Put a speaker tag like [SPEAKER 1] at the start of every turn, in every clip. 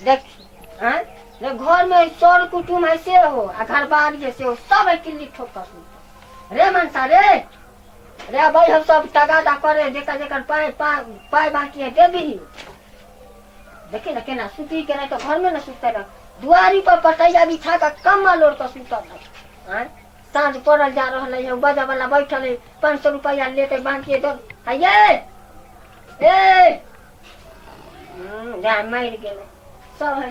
[SPEAKER 1] देखी हाँ घर में सर कुटुम ऐसे हो आ घर बाहर जैसे हो सब किल्ली ठोक कर सुनता रे मनसा रे भाई हम सब तगादा करे जेकर जेकर पाए बाकी है दे भी देखी ना केना सुती के नहीं तो घर में ना सुते रह दुआरी पर पटैया बिछा कर कम्बल ओढ़ कर सुता था सांझ पड़ल जा रहा है बजा वाला बैठल है 500 रुपया लेते बांकिए दो मर गए सब है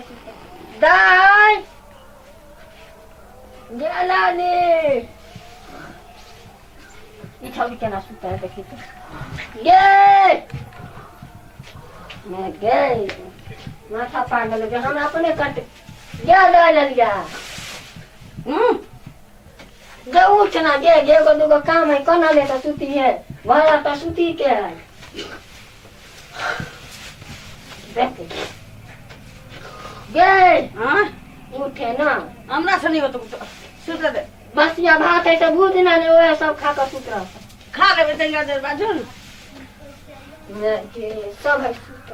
[SPEAKER 1] दाई छौरी केना सुता है देखी तो मैं गई माथा पागल हो हम अपने कट लिया जे उठना जे एगो दूगो काम है कोना ले तो सुती है भरा तो सुती के है देख गे हां उठे ना
[SPEAKER 2] हमरा से नहीं हो तो सुत दे
[SPEAKER 1] बसिया भात है तो भूत ना ने ओए सब खा कर सुत रहा
[SPEAKER 2] खा लेबे तंगा देर बाजुन
[SPEAKER 1] सब है सुत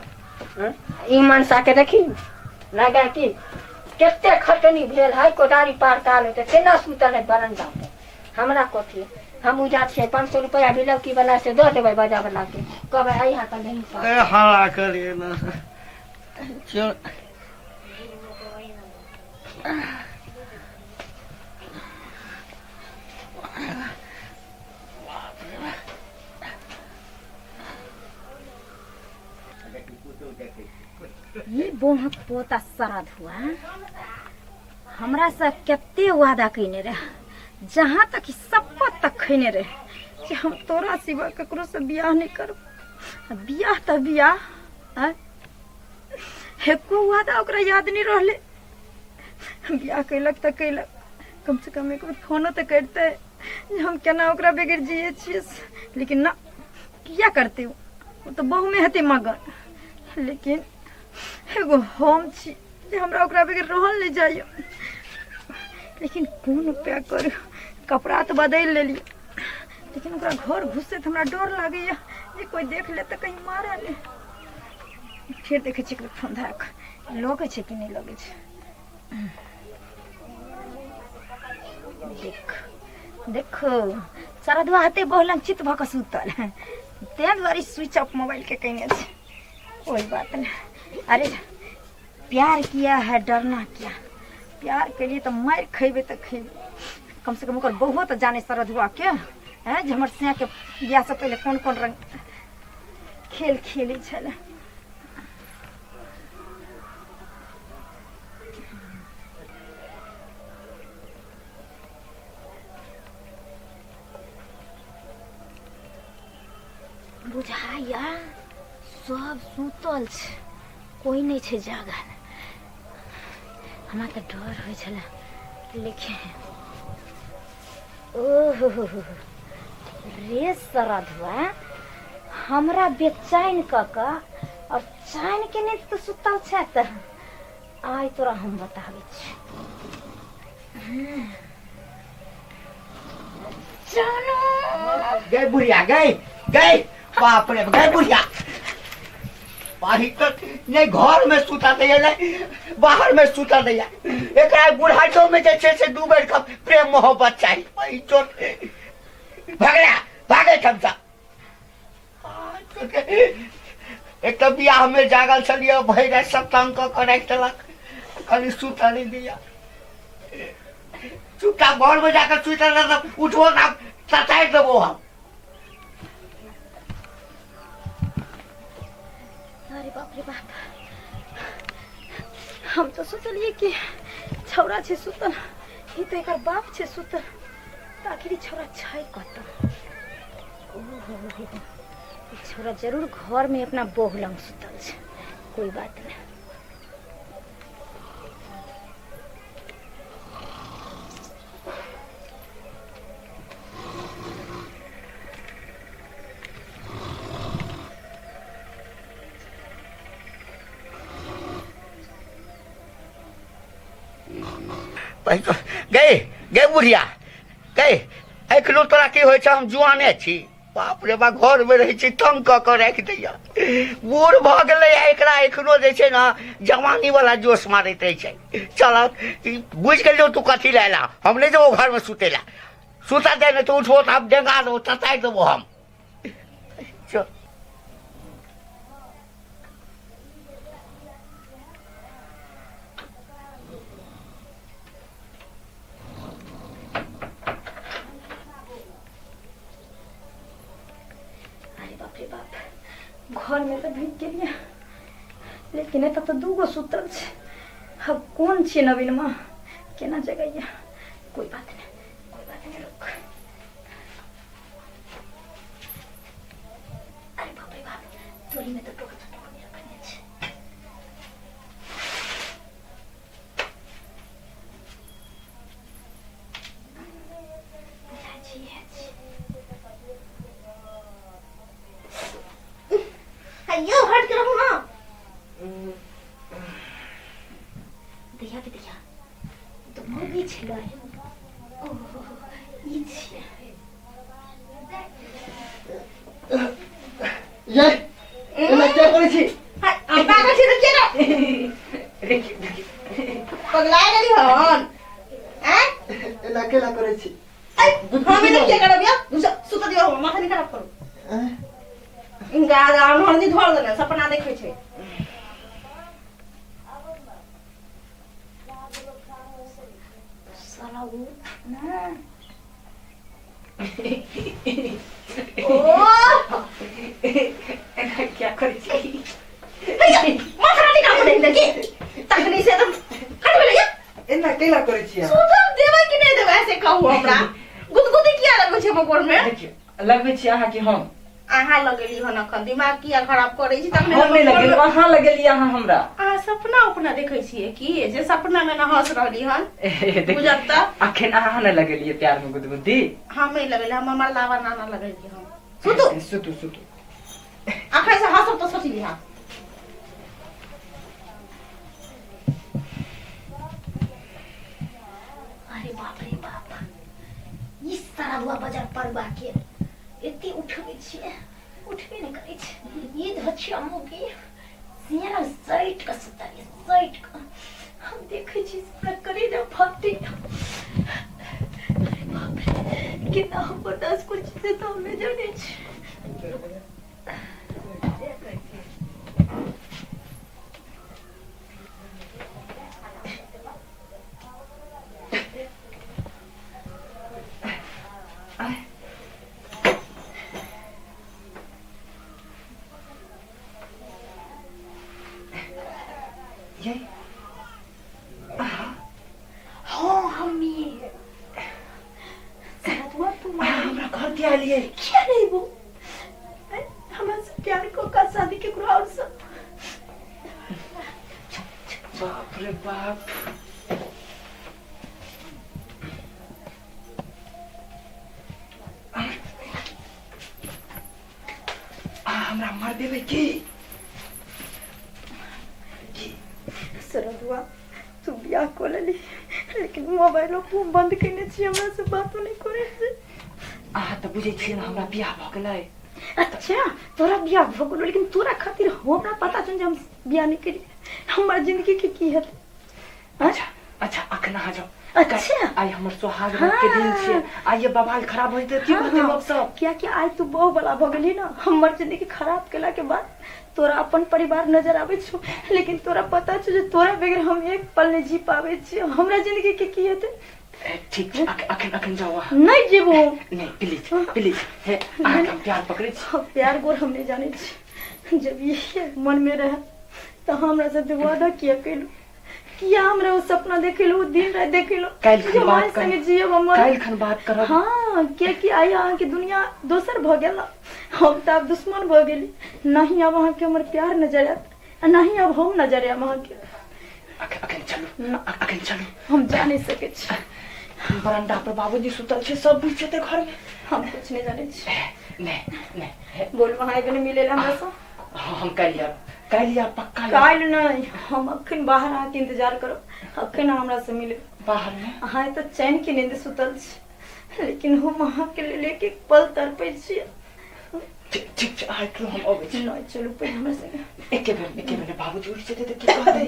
[SPEAKER 1] ई मनसा के देखी लगा कि केते खटनी भेल है कोदारी पार काल होते केना सुतल है बरंडा पे हमरा कोठी हम उजात से 500 रुपया बिलौकी वाला से दे देबै बाजा वाला के कहबै आई हा कर नहीं
[SPEAKER 2] ए हाला करिए ना चल
[SPEAKER 3] ये बोहक पोता श्राद्ध हुआ हमरा से केते वादा कइने रहे जहाँ तक शपथ तक खइने रहे कि हम तोरा सिवा ककरो से बियाह नहीं करब बियाह त बियाह एको वादा ओकरा याद नहीं रहले बियाह कैलक त कैलक कम से कम एक बार फोनो तो करते हम केना ओकरा बगैर जिए छिए लेकिन ना किया करते वो तो बहु में हते मगन लेकिन एगो हम छी जे हमरा ओकरा बगैर रहल नहीं जाइयो लेकिन कौन उपाय करू कपड़ा तो बदल लेलिए लेकिन ओकरा घर घुसे तो हमरा डर लागैया जे कोई देख ले तो कहीं मारे ले फिर देखे छी फोन धाक लगे छै कि नहीं लगे छै देखो सारा दुआ हते बहुलंग चित भक सुतल ते द्वारी स्विच ऑफ मोबाइल के कहीं छै कोई बात नहीं अरे प्यार किया है डरना क्या प्यार के लिए तो मार खेबे तो खेबे कम से कम ओकर बहु तो जाने सरधुआ के है जे हमर सिया के बियाह से पहले कौन कौन रंग खेल खेले छले बुझाया सब सुतल छै कोई नहीं छै जागल हमरा तो डर होइ छले लेकिन ओहो रे श्राद्धवा हमरा बेचैन कक और चैन के नहीं तो सुतल छै त आई तोरा हम बताबै छी जानो
[SPEAKER 2] गई बुढ़िया गई बाप रे गई बुढ़िया पाही तो नहीं घर में सुता दिया नहीं बाहर में सुता दिया एक बुढ़ाइयों में जैसे से दू बेर का प्रेम मोहब्बत चाहिए भाई चोट भागे खमसा एक तो बियाह में जागल चलिए भाई रहे सब तंग करे चलक खाली सुता नहीं दिया चुपचाप घर में जाकर सुता ना उठो ना सताए देवो हम
[SPEAKER 3] अरे बाप रे बाप हम तो सोचलिए कि छौरा छे सुतल ई तो एकर बाप छे सुतल आखिर छौरा छै कत छौरा जरूर घर में अपना बहू लंग सुतल छै कोई बात नहीं
[SPEAKER 2] गए बुढ़िया गए एखनो तोरा की होइ छै हम जुआने छी बाप रे बा घर में रहे तंग क के राखि दैया बूढ़ भ गेलै एकरा एखनो जे छै ना जवानी वाला जोश मारैत रहे छै चल बुझ गेलियो तू कथी लेला हम नहीं जेबो घर में सुतेला सुता दे नहीं तो उठो तो अब डेंगा दो तताई देबो हम चल
[SPEAKER 3] घर में तो भीग गेलिए लेकिन एतऽ तो दूगो सुतल छै अब कौन छियै नवीन माँ केना जगैया कोई बात नहीं रुक अरे बाप रे बाप चोरी में तो टोक रखने छै
[SPEAKER 4] अयो हट के रहो ना
[SPEAKER 3] दिया तो मुर्गी छलै ओह ई छै
[SPEAKER 4] ये एना क्या करे छी आ पागल छी त के पगला गेली हन हैं
[SPEAKER 5] एना केला करे छी
[SPEAKER 4] हम इधर क्या करब या सुत दियो माथा नहीं खराब करू इनका आधार नहीं धोल देना सपना देखे छे
[SPEAKER 3] साला वो ना
[SPEAKER 4] ओ
[SPEAKER 3] क्या करे छी
[SPEAKER 4] माथा नहीं काम दे लगी तखनी से तो हट बोले या
[SPEAKER 5] एना केला करे छी
[SPEAKER 4] सुत देबै कि नहीं देबै ऐसे कहू हमरा गुदगुदी किया लगबै छे मकोर में
[SPEAKER 5] लगबै छी अहाँ के हम
[SPEAKER 4] आहा लगेली हन अखन दिमाग किया खराब करे छी तखनी
[SPEAKER 5] हम नहीं लगेली अहाँ लगेली अहाँ हमरा
[SPEAKER 4] आ सपना उपना देखै छियै की जे सपना में न हंस रहली हन बुझता
[SPEAKER 5] अखन अहाँ न लगेली प्यार में गुदगुदी
[SPEAKER 4] हम नहीं लगेली हम हमर लावा नाना लगेली हम सुतू
[SPEAKER 5] सुतू
[SPEAKER 4] आखै से हंसब तो सोचली हां
[SPEAKER 3] अरे बाप रे बाप ई सारा बुआ बाजार परबा के एते उठबै छियै उठबे नहीं करै छै ई धछि अम्मू की सियारा साइड का सुतारी साइड का हम देखै छी पूरा करेजा फटि बाप रे कितना हम बर्दाश्त कर छी तो हम नहीं जाने छी
[SPEAKER 5] ये
[SPEAKER 3] हाँ हम्मी साधुआ तुम
[SPEAKER 5] हमरा घर दिया लिए
[SPEAKER 3] क्या नहीं वो हमरा से प्यार को का शादी के करो और सब
[SPEAKER 5] बाप रे बाप हमरा मार देबै की
[SPEAKER 3] सरदुआ तू बियाह को लेली लेकिन मोबाइलो को बंद करने छी हमरा से बात नहीं करे से
[SPEAKER 5] अहाँ त बुझै छियै ना हमरा बियाह भ गेलै
[SPEAKER 3] अच्छा तोरा बियाह भ गेलो लेकिन तोरा खातिर हमरा पता चल जे हम बियाह नहीं करी हमर जिंदगी के की हेतै
[SPEAKER 5] अच्छा अखन आ जाओ
[SPEAKER 3] अच्छा
[SPEAKER 5] आई हमर सुहाग रात के दिन छियै आई ये बवाल खराब होइते की होते लोग सब
[SPEAKER 3] क्या क्या आई तू बहु वाला भ गेली ना हमर जिंदगी खराब केला के बाद तोरा अपन परिवार नजर आवे छो लेकिन तोरा पता छो जे तोरा बगैर हम एक पल नहीं जी पावे छी हमरा जिंदगी के की हेतै
[SPEAKER 5] ठीक छै अखन जाओ
[SPEAKER 3] नहीं जीवो
[SPEAKER 5] नहीं प्लीज हे अहाँ प्यार पकड़े छी
[SPEAKER 3] प्यार गोर हम नहीं जाने छी जब ये मन में रहा तो हमरा से वादा किया कैलू किया हमरा वो सपना देखेलो दिन रात देखेलो
[SPEAKER 5] काल खन बात कर
[SPEAKER 3] संगे जियब हमर
[SPEAKER 5] काल खन बात करब
[SPEAKER 3] हां कि आई अहाँ के दुनिया दोसर भ गेल हम त अब दुश्मन भ गेली नहीं अब अहाँ के हमर प्यार नजर आत नहीं अब हम नजर आम अहाँ के
[SPEAKER 5] अखन चलू
[SPEAKER 3] हम जा नहीं सके छी
[SPEAKER 5] बरंडा पर बाबूजी सुतल छै सब बीच छै घर में
[SPEAKER 3] हम कुछ नहीं जाने छी
[SPEAKER 5] नहीं
[SPEAKER 3] बोल वहां एगने मिलेला हमरा से
[SPEAKER 5] हम कालिया पक्का
[SPEAKER 3] काल नहीं हम अखन बाहर आके इंतजार करो अखन हमरा से मिले
[SPEAKER 5] बाहर में
[SPEAKER 3] हाँ तो चैन की नींद सुतल छी लेकिन हम अहाँ के लेके एक पल तड़पे छी
[SPEAKER 5] ठीक छै आइ हम अबै छी
[SPEAKER 3] नहीं चलू पे हमरा से
[SPEAKER 5] एके बेर बाबूजी उठि जेतै तऽ की कहतै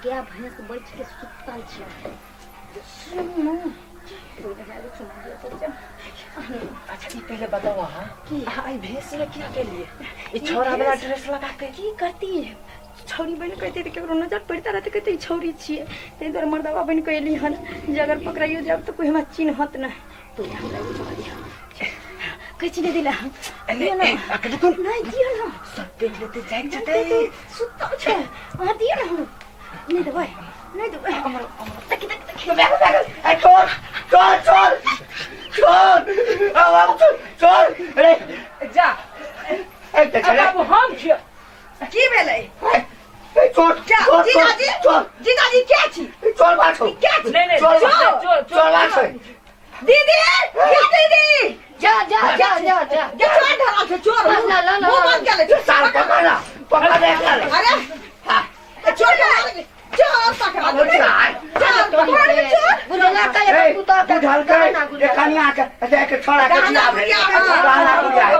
[SPEAKER 3] गया भैंस बैठ के सुतल छै सुनो
[SPEAKER 5] अच्छा ई पहले बताओ हां कि आई भेस ने क्या के लिए ई छोरा वाला ड्रेस लगा के
[SPEAKER 3] की करती है छौरी बन कहते केकरो नजर पड़ता रहते कहते ई छौरी छिए ते द्वारा मर्दवा बन के एली हन जे अगर पकड़ाइयो जाब तो कोई हमरा चिन्हत न तो हमरा बता दिया कछ नहीं दिला दिया ना नहीं दिया ना
[SPEAKER 5] सब देख लेते जाग जते
[SPEAKER 3] सुतल छै हां दिया ना नहीं दबाई नहीं दबाई
[SPEAKER 2] चोर चोर चोर चोर अब चोर अरे
[SPEAKER 5] जा
[SPEAKER 2] एक चले
[SPEAKER 5] बाबू हम छियै
[SPEAKER 4] की भेलै
[SPEAKER 2] चोर चोर चोर
[SPEAKER 4] जीजाजी क्या छी
[SPEAKER 2] चोर बाछो
[SPEAKER 5] नहीं
[SPEAKER 2] चोर बाछो
[SPEAKER 4] दीदी क्या दीदी
[SPEAKER 1] जा जा जा जा जा
[SPEAKER 4] ये चोर धरा के चोर
[SPEAKER 1] ला
[SPEAKER 4] मुंह बंद कर ले
[SPEAKER 2] साल पकड़ा दे
[SPEAKER 4] अरे चोर धरा चोर पकड़ा
[SPEAKER 2] अब चार
[SPEAKER 1] बुढ़ला का एक कुत्ता का
[SPEAKER 2] बुझल कर ये कनिया के देख छोड़ा के जिया भेल गाना बुझा है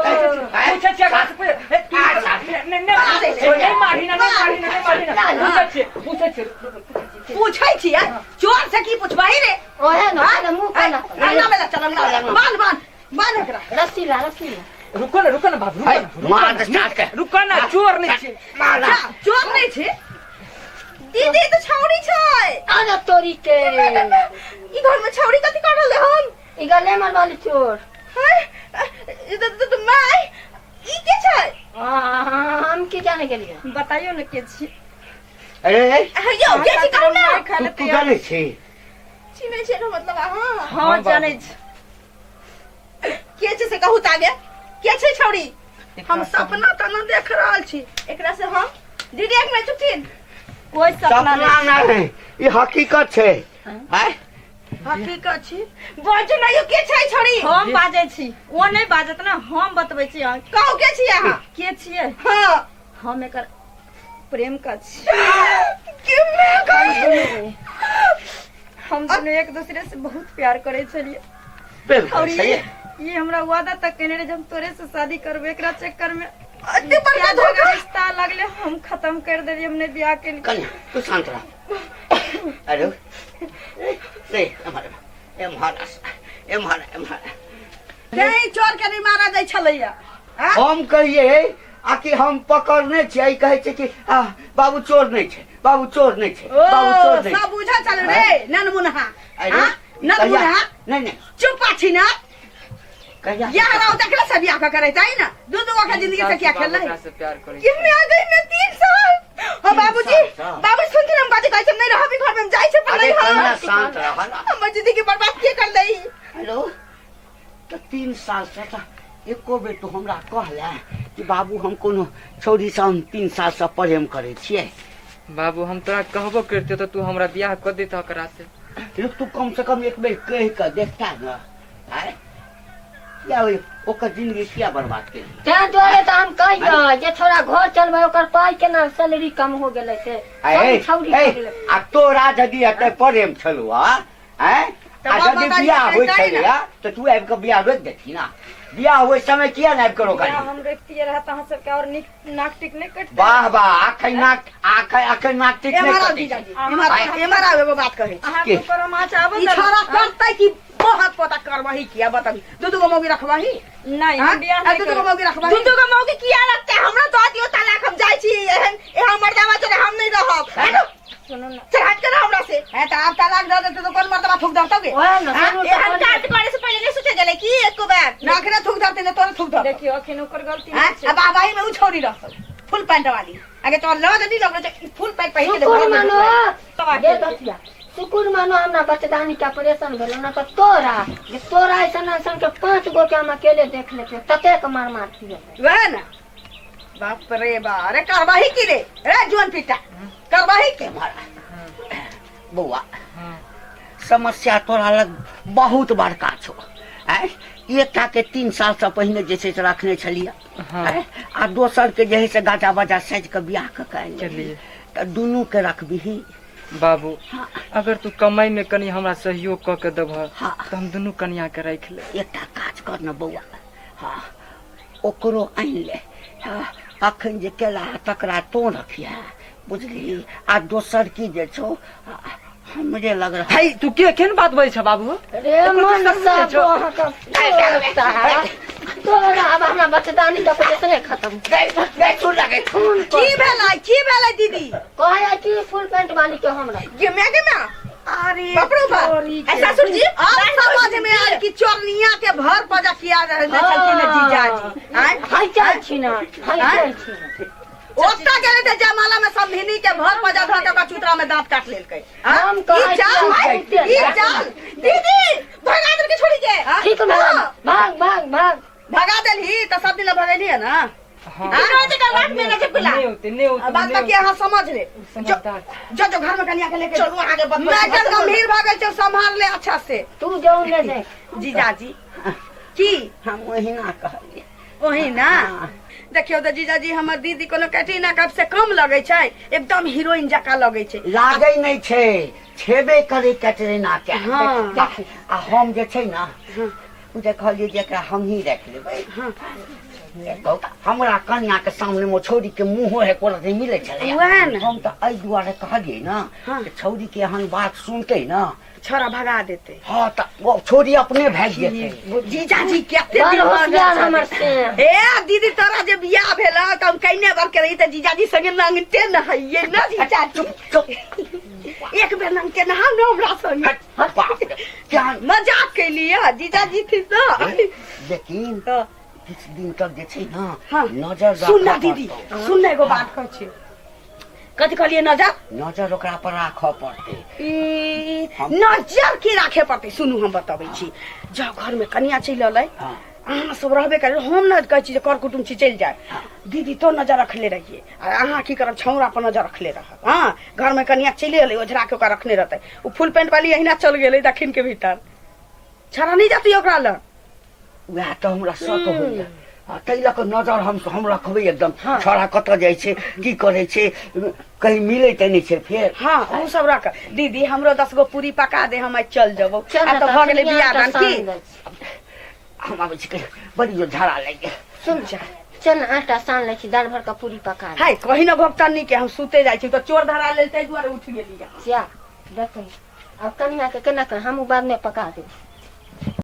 [SPEAKER 5] पूछे छियै गाछ पे नहीं मारी ना पूछे छियै
[SPEAKER 4] पूछै छियै चोर से की पूछबाही रे
[SPEAKER 1] ओहे ना मुंह का ना
[SPEAKER 4] अंगना में चल बांध एकरा
[SPEAKER 1] रस्सी ला
[SPEAKER 5] रुको ना बाबू
[SPEAKER 2] मार दे स्टार्ट कर
[SPEAKER 5] रुको ना चोर नहीं छै
[SPEAKER 2] मार
[SPEAKER 4] चोर नहीं छै दीदी तो छौरी छै
[SPEAKER 1] आना तोरी के
[SPEAKER 4] ई घर में छौरी कथि कर रहले हम
[SPEAKER 1] ई गले मार वाली चोर
[SPEAKER 4] ई तो माय ई के छै
[SPEAKER 1] हम की जाने के लिए
[SPEAKER 3] बताइयो न के छी
[SPEAKER 2] अरे
[SPEAKER 4] यो के छी कहू ना
[SPEAKER 2] तू जाने छी
[SPEAKER 4] चिनै छै मतलब हां
[SPEAKER 3] हां जानै छी
[SPEAKER 4] के छै से कहू तागे के छै छौरी हम सपना त न देख रहल छी एकरा से हम दीदी एक मिनट चुप
[SPEAKER 3] कोई सपना
[SPEAKER 2] नहीं ये हकीकत छै हैं
[SPEAKER 4] हकीकत छी बाजू ना यो के छै छौरी
[SPEAKER 3] हम बाजै छी ओ नहीं बाजत ना हम बतबै छी
[SPEAKER 4] कहू के छी अहाँ
[SPEAKER 3] के छिए
[SPEAKER 4] हां
[SPEAKER 3] हम एकर प्रेम का छी
[SPEAKER 4] के मैं कहू
[SPEAKER 3] हम दोनों एक दूसरे से बहुत प्यार करे छलिए
[SPEAKER 2] बिल्कुल
[SPEAKER 3] और
[SPEAKER 2] सही
[SPEAKER 3] ये हमरा वादा तक कहने रहे जब तोरे से शादी करबे एकरा चक्कर में
[SPEAKER 4] अति बड़का धोखा
[SPEAKER 3] रिश्ता लगले हम खत्म कर देलिए हमने ब्याह के लिए
[SPEAKER 2] कन्या तू शांत रह अरे नहीं हमारा
[SPEAKER 4] नहीं चोर के नहीं मारा जाय छलैया
[SPEAKER 2] हम कहिए आकि हम पकड़ने छियै कहे छै कि बाबू चोर नहीं छै बाबू चोर नहीं छै बाबू चोर नहीं
[SPEAKER 4] सब बुझा चल रे ननमुनहा
[SPEAKER 2] अरे
[SPEAKER 4] ननमुनहा
[SPEAKER 2] नहीं
[SPEAKER 4] चुप छी ना
[SPEAKER 2] कहिया
[SPEAKER 4] यहाँ रहो तकरा से बियाह करे ताई ना दू का जिंदगी से क्या खेल रही
[SPEAKER 5] से प्यार करे
[SPEAKER 4] ये मैं आ गई मैं 3 साल और बाबूजी बाबू सुन के हम बात कैसे नहीं रहो भी घर में जाई से पर
[SPEAKER 2] अरे
[SPEAKER 4] नहीं
[SPEAKER 2] कन्या
[SPEAKER 4] हां
[SPEAKER 2] शांत रह ना
[SPEAKER 4] हम जिंदगी बर्बाद के कर दई
[SPEAKER 2] हेलो तो 3 साल से एको बेर तो हमरा कहला कि बाबू हम कोनो छौरी से हम 3 साल से प्रेम करे छियै
[SPEAKER 5] बाबू हम तोरा कहबो करते तो तू हमरा बियाह कर देता ओकरा से
[SPEAKER 2] तू कम से कम एक बेर कह के देखता ना आय क्या होई ओकर जिंदगी क्या बर्बाद के
[SPEAKER 1] त्या द्वारे तो हम कहि न जे थोड़ा घर चलबे ओकर पाई के ना सैलरी कम हो गेले से
[SPEAKER 2] आ तोरा यदि एते प्रेम छलु हैं आ यदि बियाह होई छलै तो तू आबि के बियाह रोक देती ना बियाह होई समय किया ना आबि के रोका
[SPEAKER 3] हम देखतिए रहता हां सबके और नाक टिक नहीं कट
[SPEAKER 2] वाह वाह आखै नाक टिक नहीं
[SPEAKER 4] हमारा
[SPEAKER 2] कटै
[SPEAKER 4] हमारा एगो बात कहे
[SPEAKER 3] अहाँ को करम आ चाहबो
[SPEAKER 4] ई छोरा करतै कि बहुत पता करवाही किया बताबी दू गो मौगी रखवाही
[SPEAKER 3] नहीं हम बियाह नहीं
[SPEAKER 4] दू गो मौगी रखवाही दू गो मौगी किया रखते हमरा दो दियो तलाक हम जाई छी एहन मर्दावा चले हम नहीं रहब
[SPEAKER 3] सुनो ना
[SPEAKER 4] चल हट कर हमरा से है त आप तलाक दे देते तो कौन मर्दावा ठोक दतोगे
[SPEAKER 1] ओए ना
[SPEAKER 4] एहन काट करे से पहले नहीं सोचे गेले कि एको बार नाखरे ठोक दते ने तोरे ठोक दत
[SPEAKER 3] देखियो अखन ओकर गलती
[SPEAKER 4] हां
[SPEAKER 3] नहीं
[SPEAKER 4] अब बाबाई में उ छोड़ी रहत फुल पैंट वाली आगे तो लगा दे लगे फुल पैंट पहन के
[SPEAKER 1] शुक्र मानो
[SPEAKER 4] दे
[SPEAKER 1] दतिया शुक्र मानो हमरा बच्चेदानी के ऑपरेशन भेल ना तो तोरा ऐसा के 5 गो के हम अकेले देख लेते तते के मार दिए
[SPEAKER 4] वह ना बाप रे बा अरे करवाही की रे जुआन पिटा करवाही के
[SPEAKER 2] बउआ समस्या तोरा लग बहुत बड़का छो। एकटा के 3 साल से पहिने जे छै से रखने छलियै, आ दोसर के जे है से गाजा बाजा साज के बियाह के
[SPEAKER 5] चलिए
[SPEAKER 2] त दुनू के रखबिही।
[SPEAKER 5] बाबू अगर तू कमाई में कनी हमरा सहयोग क के देबह
[SPEAKER 2] हाँ।
[SPEAKER 5] तो हम दुनू कनिया के रख ले।
[SPEAKER 2] एकटा काज कर न बौआ, हाँ ओकरो आनि ले, हाँ अखन जे केला है तकरा तो रखिया, बुझली। आ दोसर की जे छो हमरे लग रहा
[SPEAKER 5] हाय तू केहन बात बजै छ बाबू?
[SPEAKER 1] रे मनसा तोरा अब हमरा बचदानी का पैसा नहीं खत्म।
[SPEAKER 4] की भेलै दीदी?
[SPEAKER 1] कहे कि फुल पैंट वाली के हमरा
[SPEAKER 4] ये मैं अरे बापरे बाप। ससुर जी अब समझ में आयल कि चोरनिया के भर पजा किया रहल छलखिन जीजाजी।
[SPEAKER 1] हाय चल छी ना, हाय चल छी।
[SPEAKER 4] ओता गेले त जमाला में सब भिनी के भर पजा धर के ओकरा चूतरा में दांत काट लेलकै।
[SPEAKER 1] हम कहै छी
[SPEAKER 4] ई चल दीदी भगा दे के छोड़ी के।
[SPEAKER 1] ठीक है भाग भाग भाग
[SPEAKER 4] भगा देलही त सब दिन भगैली है ना।
[SPEAKER 5] हां
[SPEAKER 4] नहीं होते बात बाकी यहाँ समझ ले। जो घर में कन्या के लेके चलो आगे बढ़। मैं कल गंभीर भागे चल संभाल ले अच्छा से।
[SPEAKER 1] तू जाऊं ले दे
[SPEAKER 4] जीजाजी की
[SPEAKER 2] हम वही ना कहलिए।
[SPEAKER 4] वही ना देखियो तो जीजाजी हमर दीदी कोनो कैटरीना कैफ से कम लगे छै, एकदम हीरोइन जका लगे छै।
[SPEAKER 2] लागै नहीं छे, छेबे करे कैटरीना के।
[SPEAKER 4] हाँ।
[SPEAKER 2] आ हम जे छै ना उ जे कहलिए जेकरा हम ही रख लेबै। हमरा कन्या के सामने में छौरी के मुंह है कोला से मिले छले। हम तो आई दुआरे कहलिए ना कि छौरी के हन बात सुनते ना
[SPEAKER 4] छोरा भगा देते।
[SPEAKER 2] हाँ तो वो छोरी अपने भाग जेते।
[SPEAKER 4] जीजाजी केते
[SPEAKER 1] होशियार हमर से।
[SPEAKER 4] ए दीदी तोरा जे बियाह भेला त हम कइने बर के रही त जीजाजी संगे नंगते न हइये ना जीजाजी। एक बेर नंगते ना हम हमरा संगे।
[SPEAKER 2] बाप रे क्या
[SPEAKER 4] मजाक कैलिए जीजाजी थी तो।
[SPEAKER 2] लेकिन किछ दिन तक जे छै ना
[SPEAKER 4] हाँ।
[SPEAKER 2] नजर
[SPEAKER 4] सुन ना दीदी सुन ना एगो बात कहै छी। कथी कहलिए
[SPEAKER 2] नजर ओकरा पर राखऽ पड़तै।
[SPEAKER 4] नजर की राखे पड़तै सुनू हम बताबै छी। जब घर में कन्या चलि अलै अहाँ सब रहबे करे, हम न कहै छी जे कर कुटुम छी चलि जाए। दीदी तो नजर रखले रहिए और अहाँ की करब छौरा पर नजर रखले रह। हाँ घर में कन्या चलि अलै ओझरा के ओकरा रखने रहतै। उ फुल पैंट वाली अहिना चल गेलै दक्षिण के भीतर, छड़ा नहीं जाती ओकरा ल।
[SPEAKER 2] वह तो हमरा शक होइया, तै लक नजर हम रखबै एकदम। छोरा कतऽ जाइ छै की करै छै कहीं मिलै त नहीं छै फेर।
[SPEAKER 4] हाँ उ सब रख दीदी हमरो 10 गो पूरी पका दे, हम चल जबो। आ तो भ गेलै बियाह दान की
[SPEAKER 2] हम आबै छी बड़ी जो झाड़ा लागि गेल।
[SPEAKER 4] सुन जा
[SPEAKER 1] चल आटा सान ले छी, दाल भर का पूरी पका।
[SPEAKER 4] हाय कहि न भक्तनी के हम सुते जाइ छी तो चोर धरा लेल तै दुआरे उठ गेली।
[SPEAKER 1] क्या देख अब कन्या के केना कर हम बाद में पका दे।